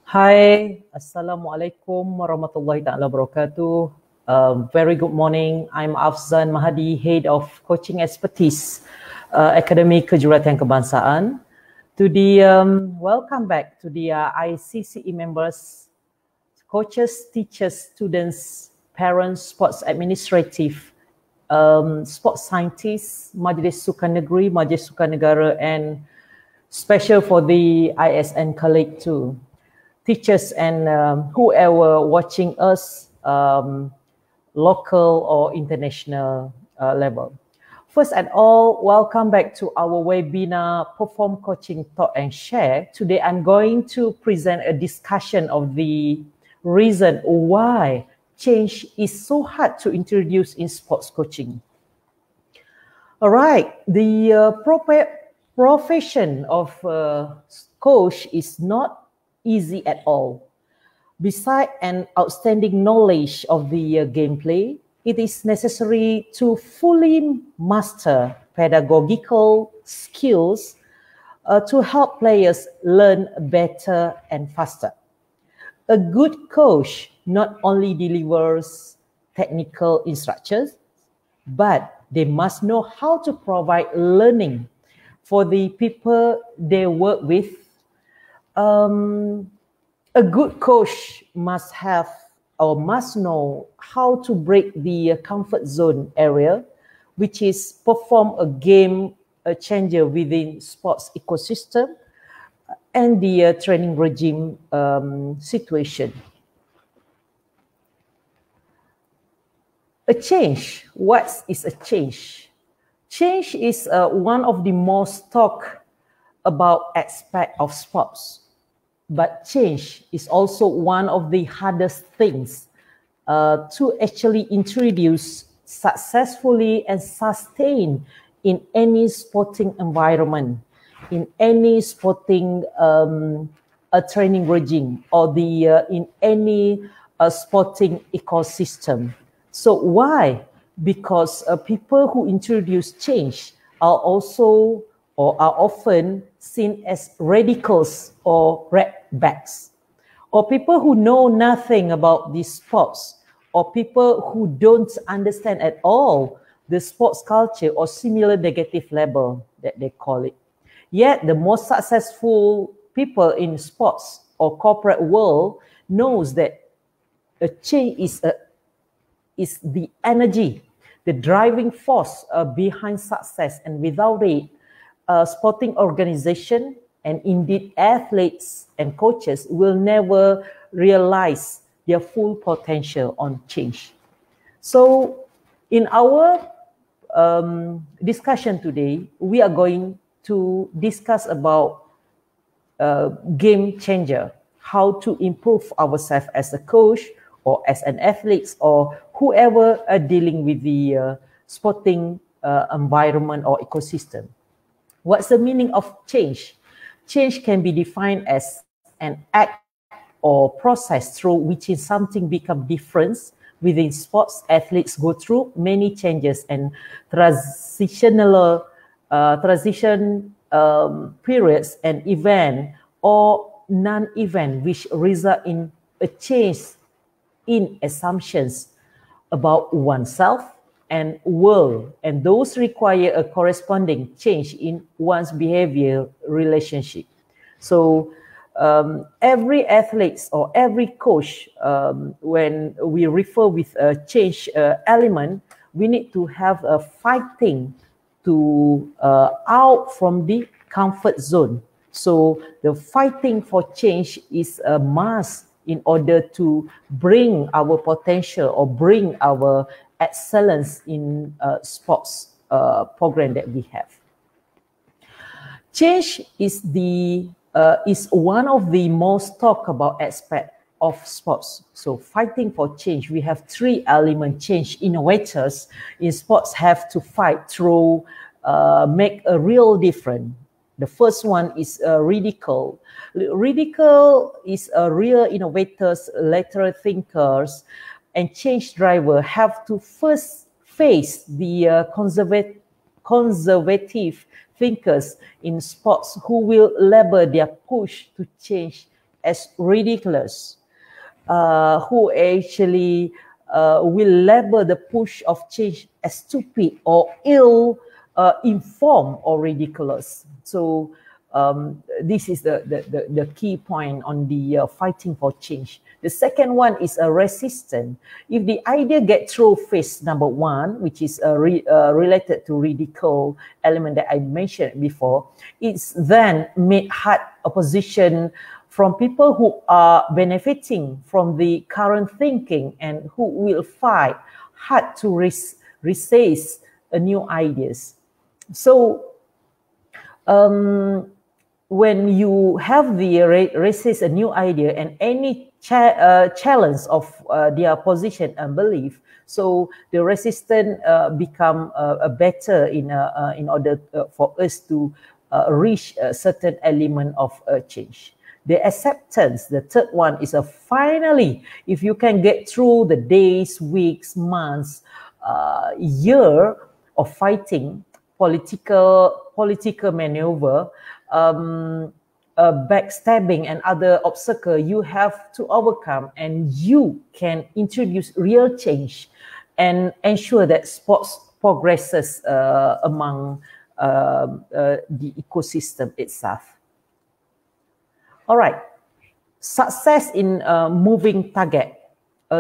Hai, Assalamualaikum warahmatullahi ta'ala wabarakatuh. Very good morning. I'm Afzan Mahadi, Head of Coaching Expertise, Akademi Kejuruteraan Kebangsaan. Welcome back to the ICCE members, coaches, teachers, students, parents, sports administrative, sports scientists, Majlis Sukan Negeri, Majlis Sukan Negara, and special for the ISN colleague too. Teachers and whoever watching us, local or international level. First and all, welcome back to our webinar, Perform Coaching Talk and Share. Today, I'm going to present a discussion of the reason why change is so hard to introduce in sports coaching. All right, the profession of coach is not easy at all. Besides an outstanding knowledge of the gameplay, it is necessary to fully master pedagogical skills to help players learn better and faster. A good coach not only delivers technical instructions, but they must know how to provide learning for the people they work with. A good coach must have or must know how to break the comfort zone area, which is perform a game changer within sports ecosystem and the training regime situation. A change. What is a change? Change is one of the most talked about aspect of sports. But change is also one of the hardest things to actually introduce successfully and sustain in any sporting environment, in any sporting training regime, or in any sporting ecosystem. So why? Because people who introduce change are also or are often seen as radicals or redbacks, or people who know nothing about these sports, or people who don't understand at all the sports culture or similar negative label that they call it. Yet the most successful people in sports or corporate world knows that a change is the energy, the driving force behind success, and without it, sporting organization and indeed athletes and coaches will never realize their full potential on change. So in our discussion today, we are going to discuss about game changer, how to improve ourselves as a coach or as an athlete or whoever are dealing with the sporting environment or ecosystem. What's the meaning of change? Change can be defined as an act or process through which something becomes different within sports. Athletes go through many changes and transition periods and event or non-event which result in a change in assumptions about oneself and world, and those require a corresponding change in one's behavior relationship. So every athlete or every coach, when we refer with a change element, we need to have a fighting to out from the comfort zone. So the fighting for change is a must in order to bring our potential or bring our excellence in sports program that we have. Change is one of the most talked about aspect of sports. So fighting for change, we have three elements. Change innovators in sports have to fight through make a real difference. The first one is ridicule. Ridicule is a real innovators, lateral thinkers, and change driver have to first face the conservative thinkers in sports who will labor their push to change as ridiculous, who actually will label the push of change as stupid or ill informed or ridiculous. So this is the key point on the fighting for change. The second one is a resistance. If the idea gets through phase number one, which is related to ridicule element that I mentioned before, it's then made hard opposition from people who are benefiting from the current thinking and who will fight hard to resist new ideas. So when you have the resist a new idea and any challenge of their position and belief, so the resistance become better in order for us to reach a certain element of change. The acceptance, the third one, is finally, if you can get through the days, weeks, months, year of fighting, political maneuver, backstabbing and other obstacles you have to overcome, and you can introduce real change and ensure that sports progresses among the ecosystem itself. All right, success in moving target.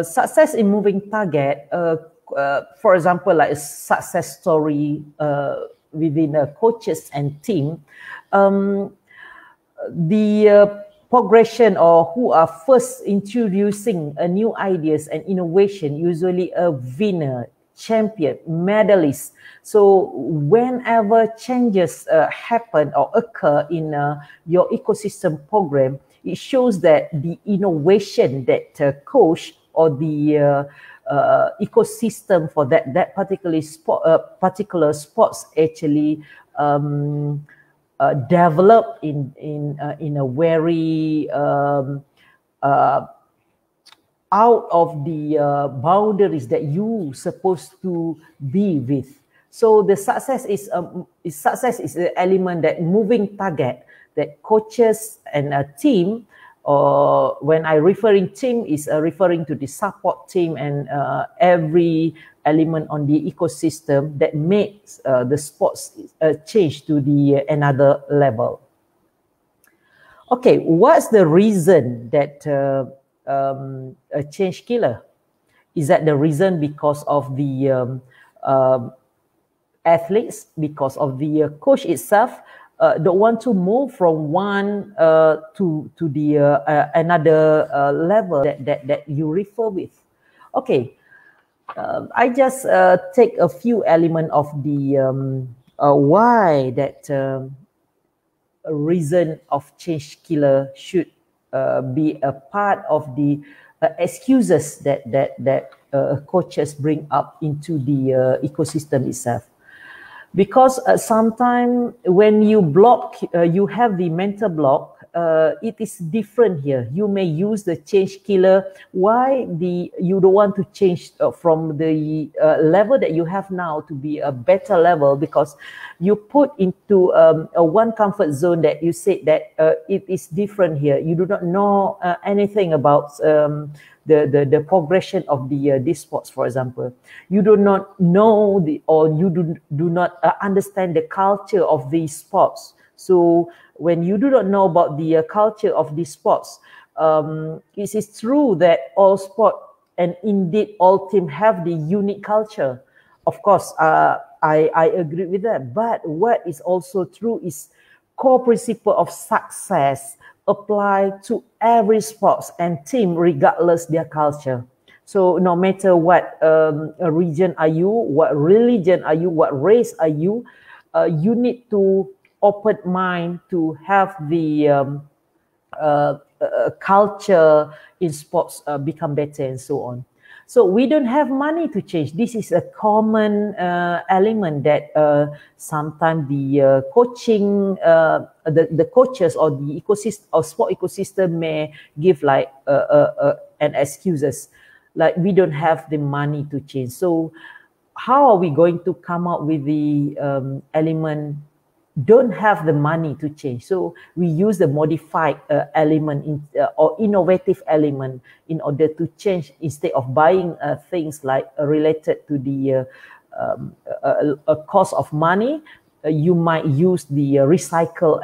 Success in moving target, for example, like a success story within coaches and team, the progression or who are first introducing new ideas and innovation, usually a winner, champion, medalist. So whenever changes happen or occur in your ecosystem program, it shows that the innovation that coach or the ecosystem for that particular sports actually develop in a very out of the boundaries that you supposed to be with. So the success is the element that moving target that coaches and a team, or when I referring team, is referring to the support team and every element on the ecosystem that makes the sports change to the another level. Okay, what's the reason that a change killer? Is that the reason because of the athletes, because of the coach itself don't want to move from one to the another level that you refer with? Okay, I just take a few elements of the why that reason of change killer should be a part of the excuses that coaches bring up into the ecosystem itself. Because sometimes when you block, you have the mental block, it is different here. You may use the change killer. Why you don't want to change from the level that you have now to be a better level? Because you put into a one comfort zone that you said that it is different here. You do not know anything about the progression of these sports, for example. You do not know or you do not understand the culture of these sports. So when you do not know about the culture of these sports, it is true that all sport and indeed all teams have the unique culture. Of course, I agree with that. But what is also true is core principle of success apply to every sports and team regardless their culture. So no matter what region are you, what religion are you, what race are you, you need to open mind to have the culture in sports become better and so on. So we don't have money to change. This is a common element that sometimes the coaching, the coaches or the ecosystem or sport ecosystem may give like an excuses, like we don't have the money to change. So how are we going to come up with the element don't have the money to change. So we use the modified element or innovative element in order to change, instead of buying things like related to the a cost of money. You might use the recycle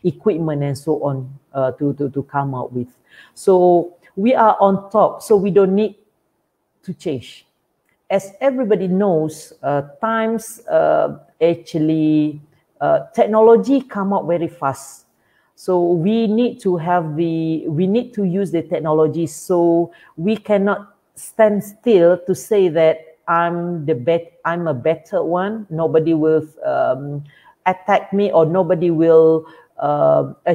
equipment and so on to come out with. So we are on top, so we don't need to change. As everybody knows, times actually technology come out very fast. So we need to use the technology. So we cannot stand still to say that I'm a better one. Nobody will attack me, or nobody will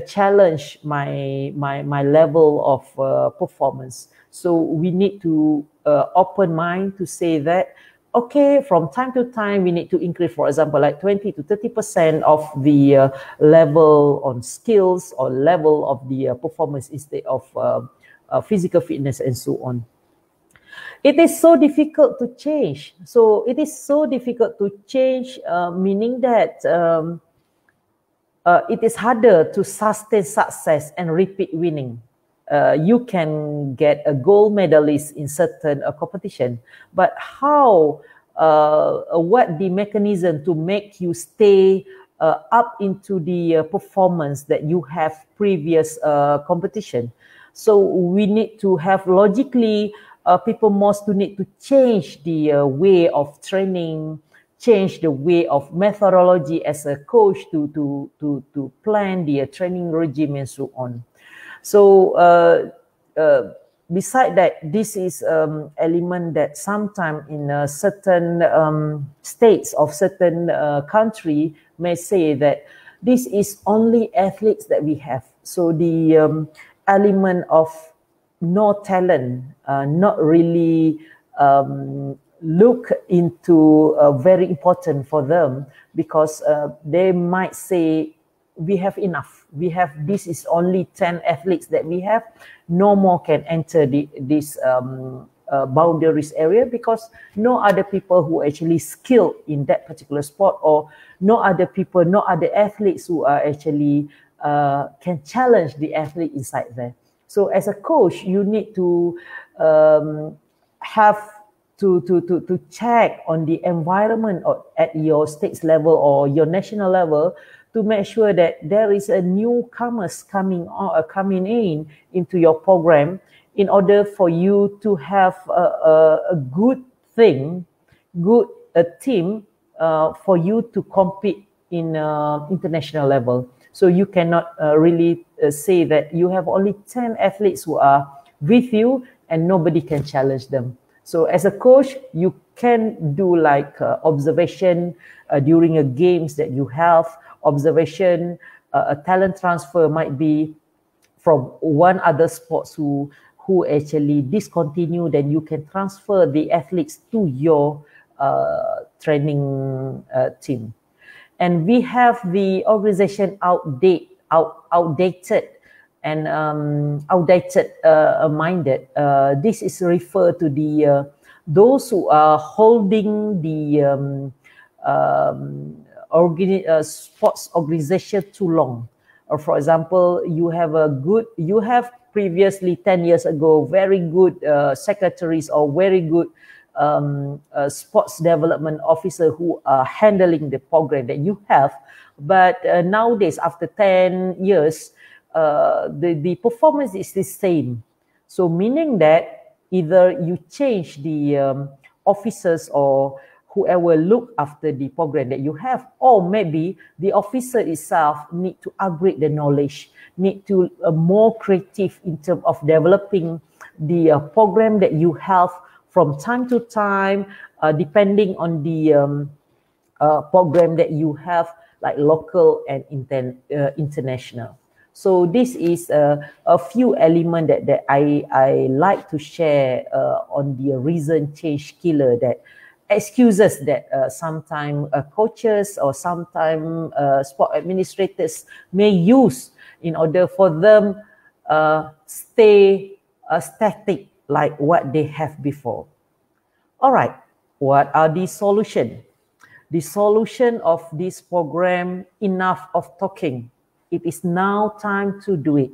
challenge my level of performance. So we need to open mind to say that, okay, from time to time we need to increase, for example, like 20 to 30% of the level on skills or level of the performance instead of physical fitness and so on. It is so difficult to change. So it is so difficult to change, meaning that it is harder to sustain success and repeat winning. You can get a gold medalist in certain competition, but how, what the mechanism to make you stay up into the performance that you have previous competition? So we need to have logically, people must need to change the way of training, change the way of methodology as a coach to plan the training regime and so on. So beside that, this is element that sometimes in certain states of certain country may say that this is only athletes that we have. So the element of no talent, not really look into very important for them, because they might say, we have enough. This is only 10 athletes that we have. No more can enter this boundaries area, because no other people who actually skilled in that particular sport, or no other people, no other athletes who are actually can challenge the athlete inside there. So as a coach, you need to have to check on the environment at your state level or your national level, to make sure that there is a newcomers coming in into your program, in order for you to have a good thing, a team for you to compete in international level. So you cannot really say that you have only 10 athletes who are with you and nobody can challenge them. So as a coach, you can do like observation during a games that you have, observation, a talent transfer might be from one other sports who actually discontinue, then you can transfer the athletes to your training team. And we have the organization outdated and minded. This is referred to the those who are holding the sports organization too long. Or for example, you have previously 10 years ago very good secretaries or very good sports development officer who are handling the program that you have, but nowadays after 10 years the performance is the same. So meaning that either you change the officers or whoever look after the program that you have, or maybe the officer itself need to upgrade the knowledge, need to more creative in terms of developing the program that you have from time to time, depending on the program that you have, like local and international. So this is a few elements that I like to share on the recent change killer, that excuses that sometimes coaches or sometimes sport administrators may use in order for them stay static like what they have before. All right, what are the solutions? the solution of this program, enough of talking. It is now time to do it.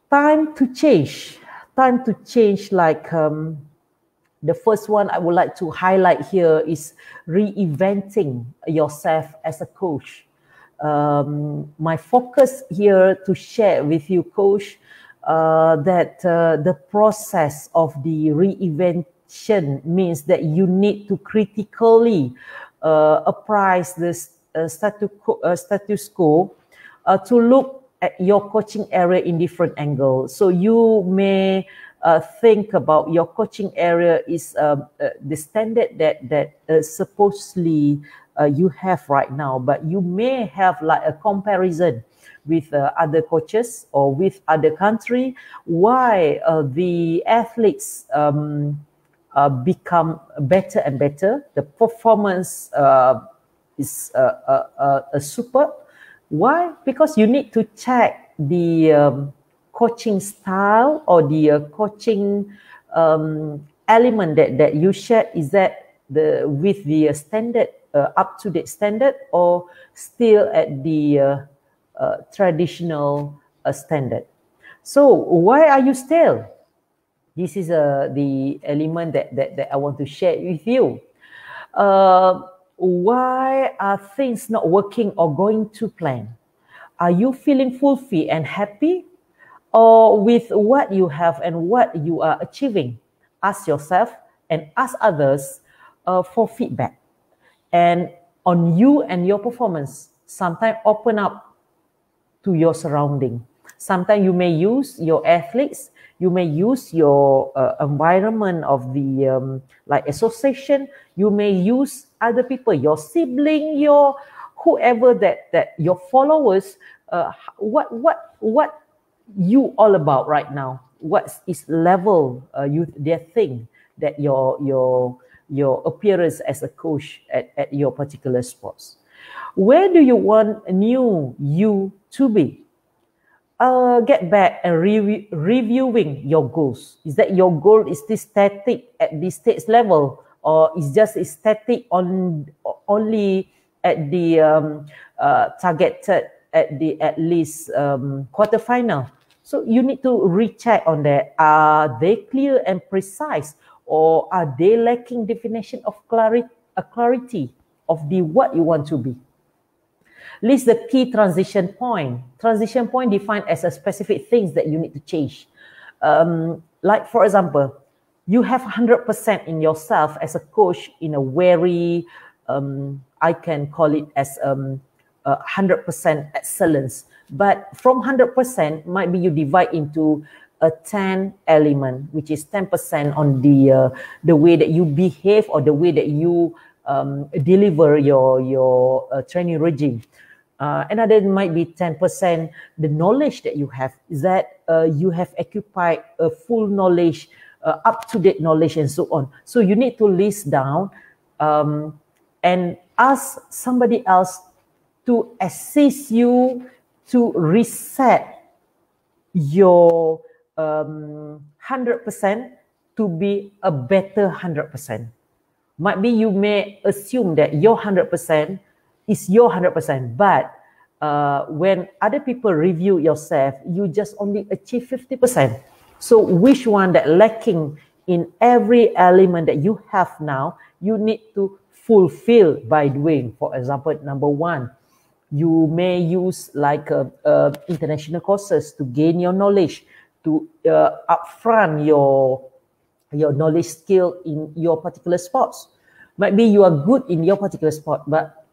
Time to change. Time to change, like the first one I would like to highlight here is reinventing yourself as a coach. My focus here to share with you, coach, that the process of the reinvention means that you need to critically appraise the status quo to look at your coaching area in different angles. So you may think about your coaching area is the standard that supposedly you have right now, but you may have like a comparison with other coaches or with other country, why the athletes become better and better. The performance is superb. Why? Because you need to check the coaching style or the coaching element that you share. Is that with the standard, up-to-date standard, or still at the traditional standard? So why are you stale? This is the element that I want to share with you. Why are things not working or going to plan? Are you feeling fulfilled and happy, or with what you have and what you are achieving? Ask yourself and ask others for feedback. And on you and your performance, sometimes open up to your surrounding. Sometimes you may use your athletes, you may use your environment of the like association, you may use other people, your sibling, your whoever that your followers, what you all about right now, what is level they think that your appearance as a coach at your particular sports. Where do you want a new you to be? Get back and reviewing your goals. Is that your goal is this static at the stage level, or is just static only at the targeted at least quarterfinal? So you need to recheck on that. Are they clear and precise, or are they lacking definition of clarity of the what you want to be? List the key transition point. Transition point defined as a specific things that you need to change. Like for example, you have 100% in yourself as a coach in a very, I can call it as 100% excellence. But from 100%, might be you divide into a 10 element, which is 10% on the way that you behave or the way that you deliver your training regime. Another might be 10%, the knowledge that you have, is that you have occupied a full knowledge, up-to-date knowledge and so on. So you need to list down and ask somebody else to assist you to reset your 100% to be a better 100%. Might be you may assume that your 100% is your 100%, but when other people review yourself, you just only achieve 50%. So which one that lacking in every element that you have now, you need to fulfill by doing. For example, number one, you may use like international courses to gain your knowledge, to upfront your knowledge skill in your particular sports. Might be you are good in your particular sport,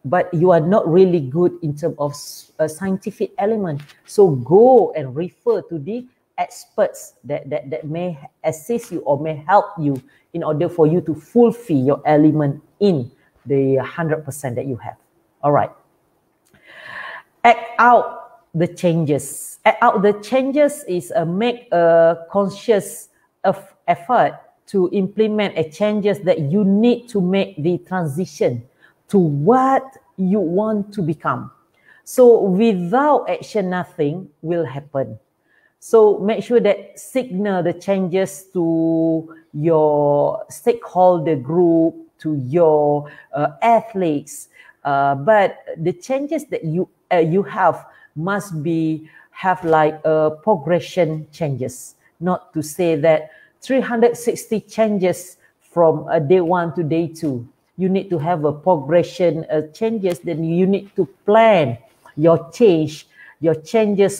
but you are not really good in terms of a scientific element. So go and refer to the experts that may assist you or may help you in order for you to fulfill your element in the 100% that you have. All right. Act out the changes. Act out the changes is make a conscious effort to implement a changes that you need to make the transition to what you want to become. So without action, nothing will happen. So make sure that signal the changes to your stakeholder group, to your athletes, but the changes that you have must have like progression changes, not to say that 360 changes from day 1 to day 2. You need to have a progression changes. Then you need to plan your changes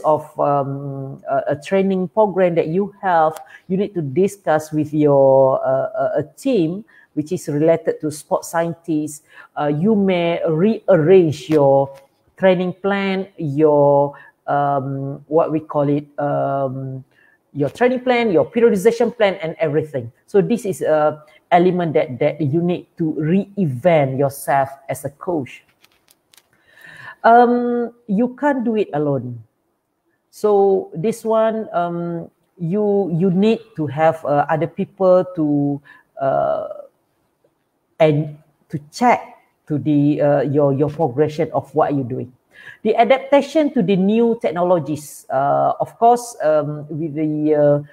of a training program that you have. You need to discuss with your a team which is related to sports scientists. You may rearrange your training plan, your what we call it, your training plan, your periodization plan, and everything. So this is a element that you need to re-event yourself as a coach. You can't do it alone. So this one, you need to have other people to and to check to the your progression of what you're doing. The adaptation to the new technologies, of course, with the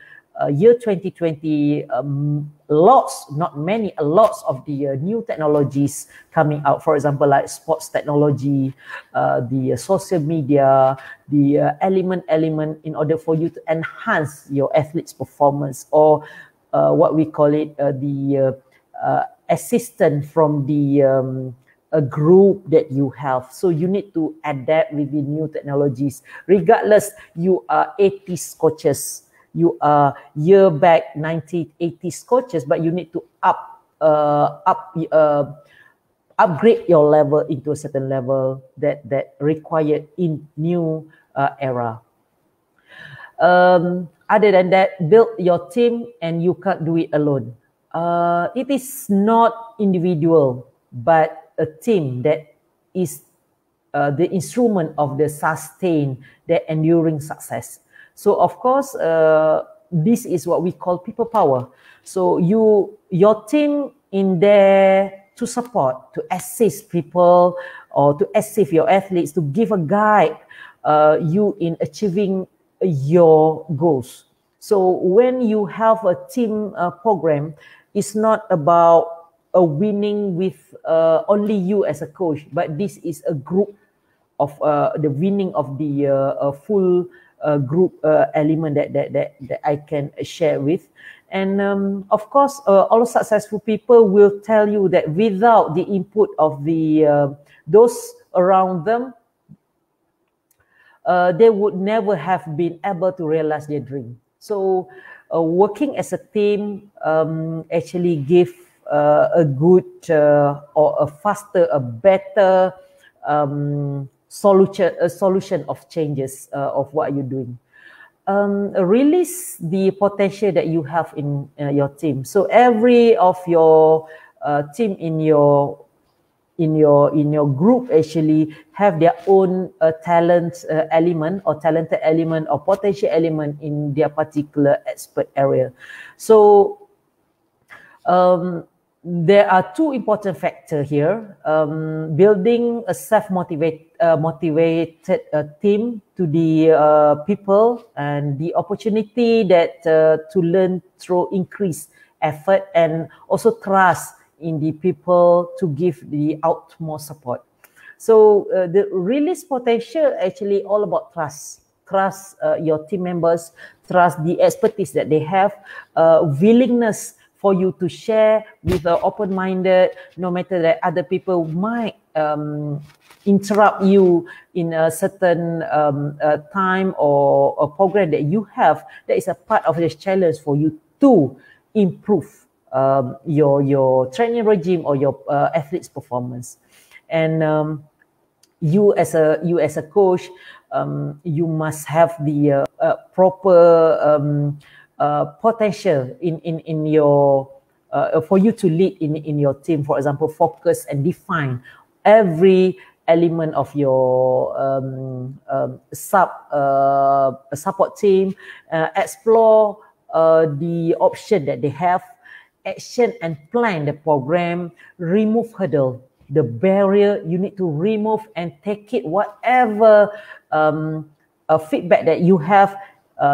year 2020, lots of the new technologies coming out. For example, like sports technology, the social media, the element in order for you to enhance your athlete's performance, or what we call it, the assistant from the a group that you have. So you need to adapt with the new technologies. Regardless, you are 80s coaches, you are year back 1980s coaches, but you need to upgrade your level into a certain level that required in new era. Other than that, build your team, and you can't do it alone. It is not individual, but a team that is the instrument of the sustained, the enduring success. So of course, this is what we call people power. So your team in there to support, to assist people, or to assist your athletes, to give a guide you in achieving your goals. So when you have a team program, it's not about winning with only you as a coach, but this is a group of the winning of the full group element that I can share with. And of course, all successful people will tell you that without the input of the those around them, they would never have been able to realize their dream. So working as a team actually give a good or a faster, a better solution of changes of what you're doing. Release the potential that you have in your team. So every of your team in your group actually have their own talent element, or talented element, or potential element in their particular expert area. So there are two important factors here. Building a motivated team to the people, and the opportunity that to learn through increased effort, and also trust in the people to give the utmost support. So the release potential actually all about trust. Trust your team members, trust the expertise that they have, willingness for you to share with open-minded, no matter that other people might interrupt you in a certain time or a program that you have. That is a part of this challenge for you to improve your training regime or your athlete's performance. And you as a coach, you must have the proper potential in your for you to lead in your team. For example, focus and define every element of your support team. Explore the option that they have, action and plan the program, remove hurdle, the barrier you need to remove, and take it whatever feedback that you have,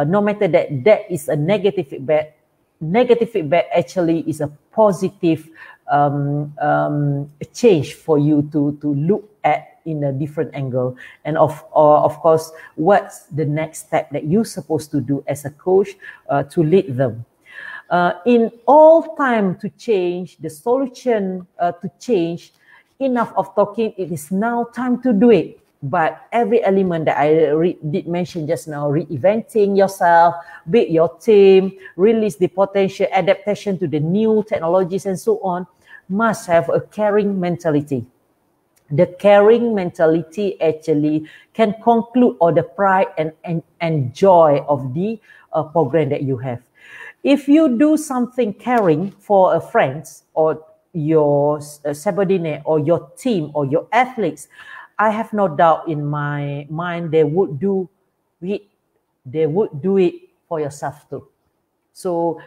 no matter that is a negative feedback. Negative feedback actually is a positive a change for you to look at in a different angle. And of course, what's the next step that you're supposed to do as a coach to lead them. In all time to change, the solution to change, enough of talking, it is now time to do it. But every element that I did mention just now, reinventing yourself, build your team, release the potential, adaptation to the new technologies and so on, must have a caring mentality. The caring mentality actually can conclude all the pride and joy of the program that you have. If you do something caring for a friend or your subordinate or your team or your athletes, I have no doubt in my mind they would do it. They would do it for yourself too. So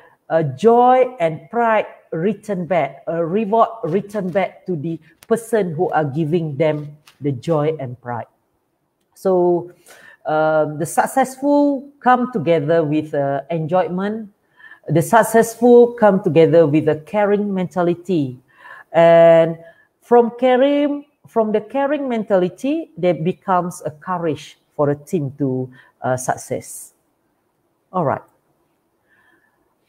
joy and pride return back, a reward return back to the person who are giving them the joy and pride. So the successful come together with enjoyment. The successful come together with a caring mentality, and from the caring mentality, there becomes a courage for a team to success. All right.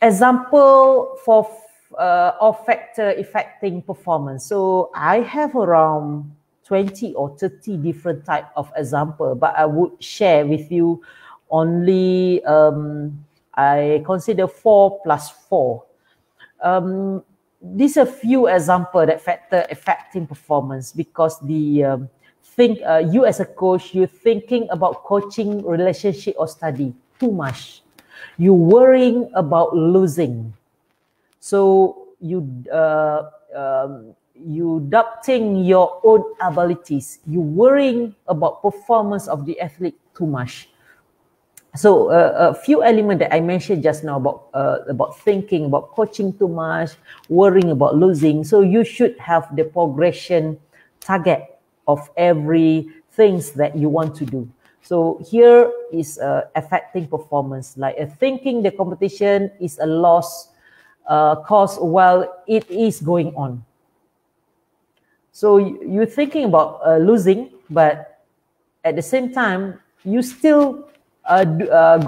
Example for of factor affecting performance. So I have around 20 or 30 different type of example, but I would share with you only I consider 4 plus 4. These are few examples that factor affecting performance, because the you as a coach, you're thinking about coaching, relationship or study too much. You're worrying about losing. So you doubting your own abilities. You worrying about performance of the athlete too much. So a few elements that I mentioned just now about thinking, about coaching too much, worrying about losing. So you should have the progression target of every things that you want to do. So here is affecting performance, like thinking the competition is a loss cause while it is going on. So you're thinking about losing, but at the same time, you still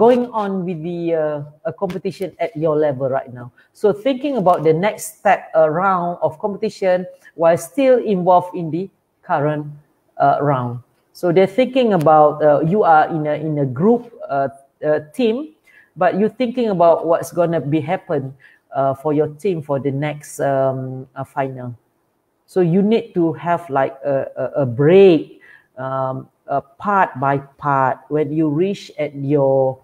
going on with the competition at your level right now. So thinking about the next step round of competition while still involved in the current round. So they're thinking about you are in a group team, but you're thinking about what's gonna be happen for your team for the next final. So you need to have like a break. Part by part, when you reach at your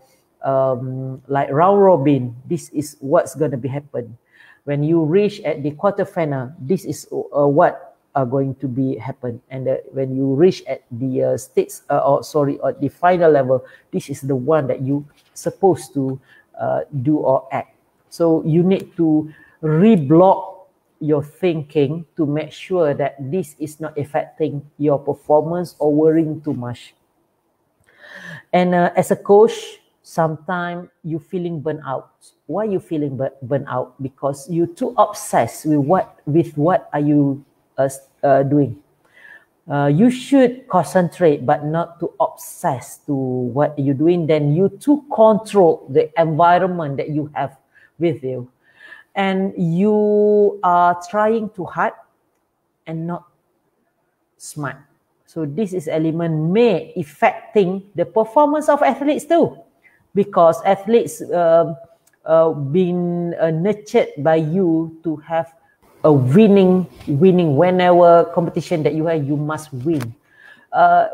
like round robin, this is what's going to be happen. When you reach at the quarterfinal, this is what are going to be happen. And when you reach at the states or the final level, this is the one that you supposed to do or act. So you need to reblock your thinking to make sure that this is not affecting your performance or worrying too much. And as a coach, sometimes you feeling burnt out. Why you feeling burnt out? Because you're too obsessed with what are you doing. You should concentrate, but not too obsessed to what you're doing. Then you too control the environment that you have with you. And you are trying too hard and not smart. So this is element may affecting the performance of athletes too, because athletes being nurtured by you to have a winning whenever competition that you have, you must win.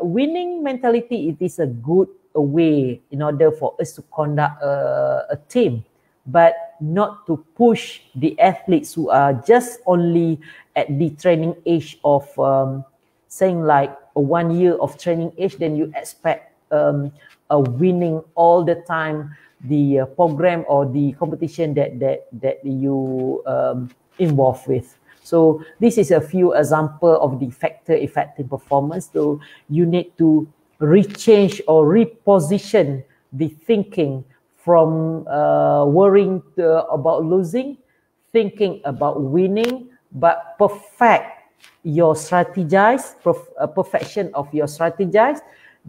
Winning mentality, it is a good way in order for us to conduct a team, but not to push the athletes who are just only at the training age of saying like a 1 year of training age, then you expect a winning all the time the program or the competition that you involved with. So this is a few example of the factor affecting performance. So you need to rechange or reposition the thinking from worrying about losing, thinking about winning, but perfection of your strategize,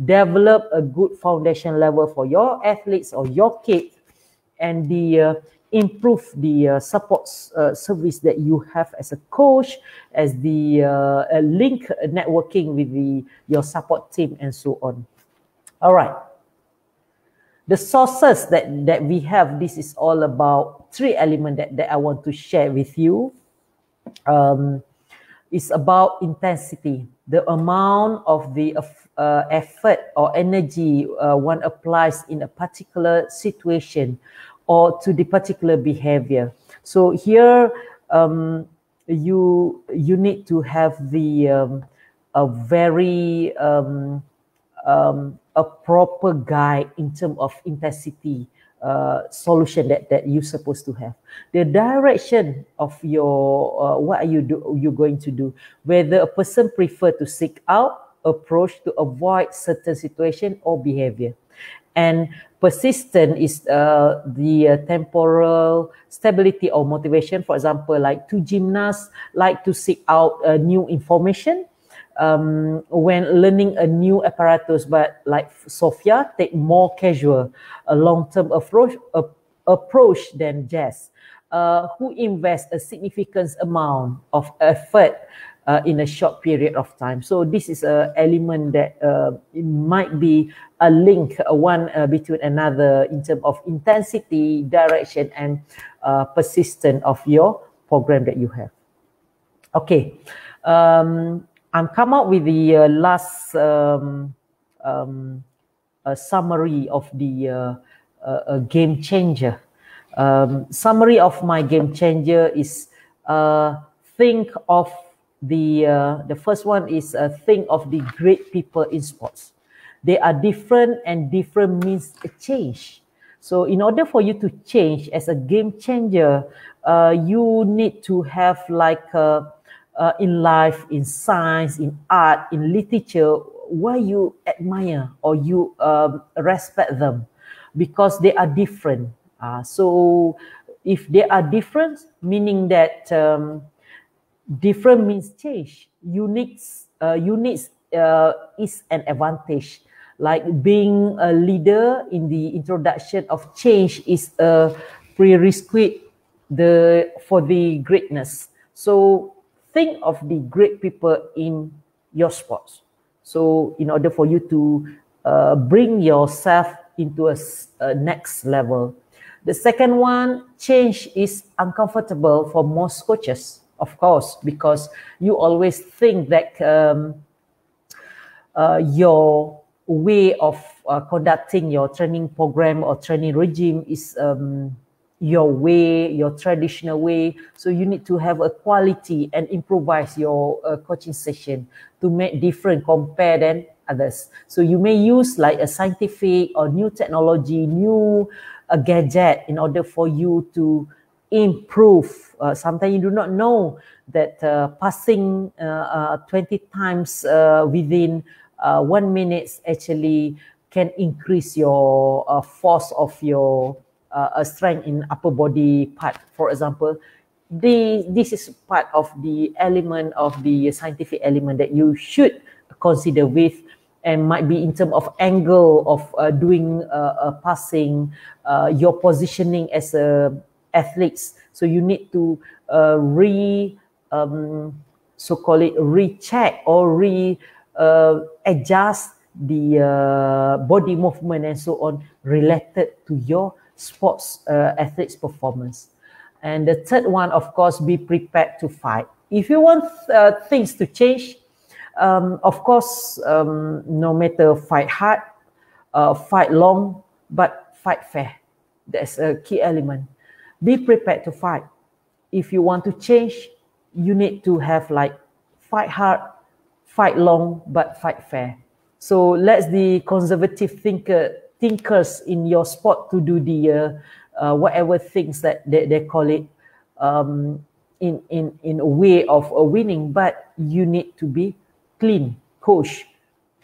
develop a good foundation level for your athletes or your kids, and improve the support service that you have as a coach, as the link networking with your support team, and so on. All right. The sources that we have, this is all about 3 elements that I want to share with you. It's about intensity, the amount of the effort or energy one applies in a particular situation or to the particular behavior. So here you need to have the a very a proper guide in terms of intensity solution that you're supposed to have. The direction of your what are you going to do, whether a person prefer to seek out, approach to avoid certain situation or behavior. And persistent is the temporal stability or motivation. For example, like 2 gymnasts like to seek out new information when learning a new apparatus, but like Sophia take more casual, a long-term approach than Jess, who invest a significant amount of effort in a short period of time. So this is an element that it might be a link one between another in terms of intensity, direction, and persistence of your program that you have. Okay. I'm come up with the last summary of the game changer. Summary of my game changer is think of the first one is think of the great people in sports. They are different, and different means a change. So in order for you to change as a game changer, you need to have like in life, in science, in art, in literature, why you admire or you respect them, because they are different. So if they are different, meaning that different means change. Unique is an advantage. Like being a leader in the introduction of change is a prerequisite for the greatness. So think of the great people in your sports. So in order for you to bring yourself into a next level. The second one, change is uncomfortable for most coaches, of course, because you always think that your way of conducting your training program or training regime is your way, your traditional way. So you need to have a quality and improvise your coaching session to make different compared than others. So you may use like a scientific or new technology, new gadget in order for you to improve. Sometimes you do not know that passing 20 times within 1 minute actually can increase your force of your strength in upper body part. For example, this is part of the element of the scientific element that you should consider with, and might be in terms of angle of doing passing, your positioning as a athletes. So you need to recheck or adjust the body movement and so on related to your sports athletes performance. And the third one, of course, be prepared to fight. If you want things to change, of course, no matter fight hard, fight long, but fight fair. That's a key element. Be prepared to fight. If you want to change, you need to have like fight hard, fight long, but fight fair. So let the conservative thinkers in your sport to do the whatever things that they call it in a way of winning, but you need to be clean, coach,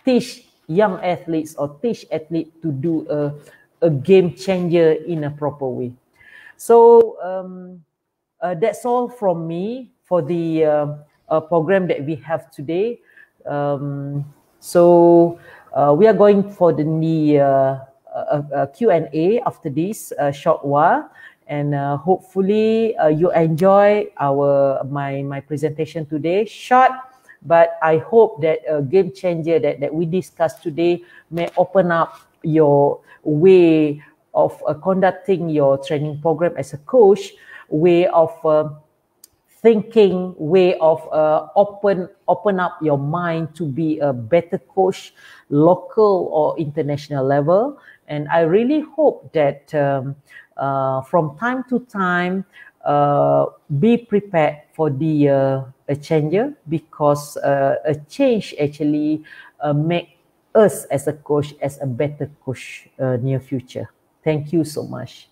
teach young athletes or teach athletes to do a game changer in a proper way. So that's all from me for the program that we have today. So we are going for the Q&A after this short while, and hopefully you enjoy my presentation today. Short, but I hope that a game changer that we discussed today may open up your way of conducting your training program as a coach, way of thinking, way of open up your mind to be a better coach, local or international level. And I really hope that from time to time, be prepared for the a changer, because a change actually make us as a coach as a better coach near future. Thank you so much.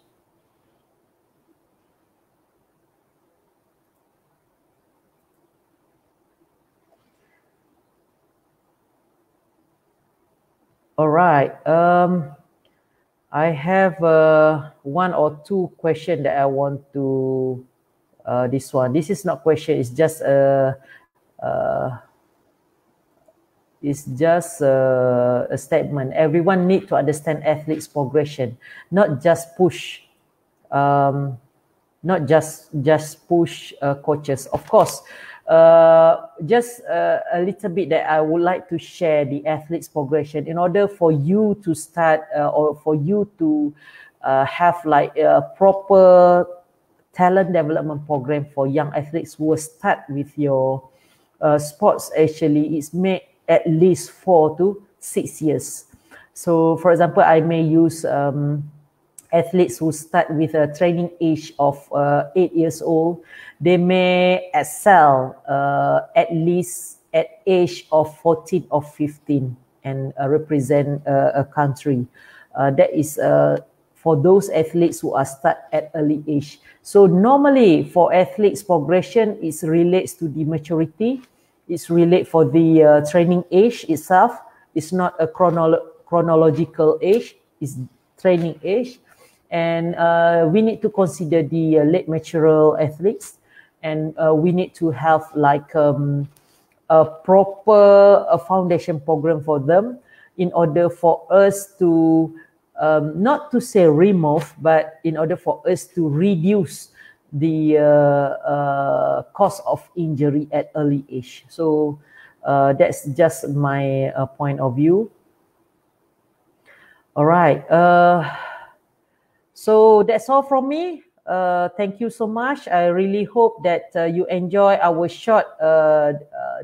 All right. I have one or two questions that I want to. This one. This is not question. It's just a statement. Everyone need to understand athletes' progression, not just push. Not just push coaches. Of course, just a little bit that I would like to share the athletes progression in order for you to start or for you to have like a proper talent development program for young athletes who will start with your sports. Actually, it's made at least 4 to 6 years. So for example, I may use athletes who start with a training age of 8 years old. They may excel at least at age of 14 or 15 and represent a country. That is for those athletes who are start at early age. So normally for athletes progression, it relates to the maturity. It's related for the training age itself. It's not a chronological age, it's training age. And we need to consider the late mature athletes, and we need to have like a proper foundation program for them in order for us to not to say remove, but in order for us to reduce the cause of injury at early age. So that's just my point of view. All right. So that's all from me. Thank you so much. I really hope that you enjoy our short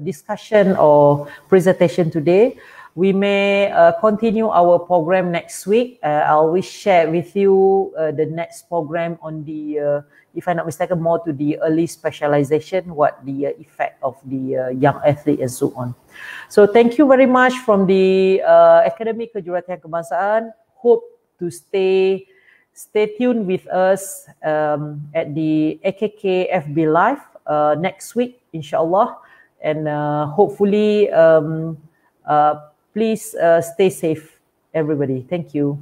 discussion or presentation today. We may continue our program next week. I will share with you the next program on the, if I'm not mistaken, more to the early specialization, what the effect of the young athlete and so on. So thank you very much from the Academy Kejuaraan Kebangsaan. Hope to stay tuned with us at the AKK FB Live next week, inshallah. And hopefully, please stay safe, everybody. Thank you.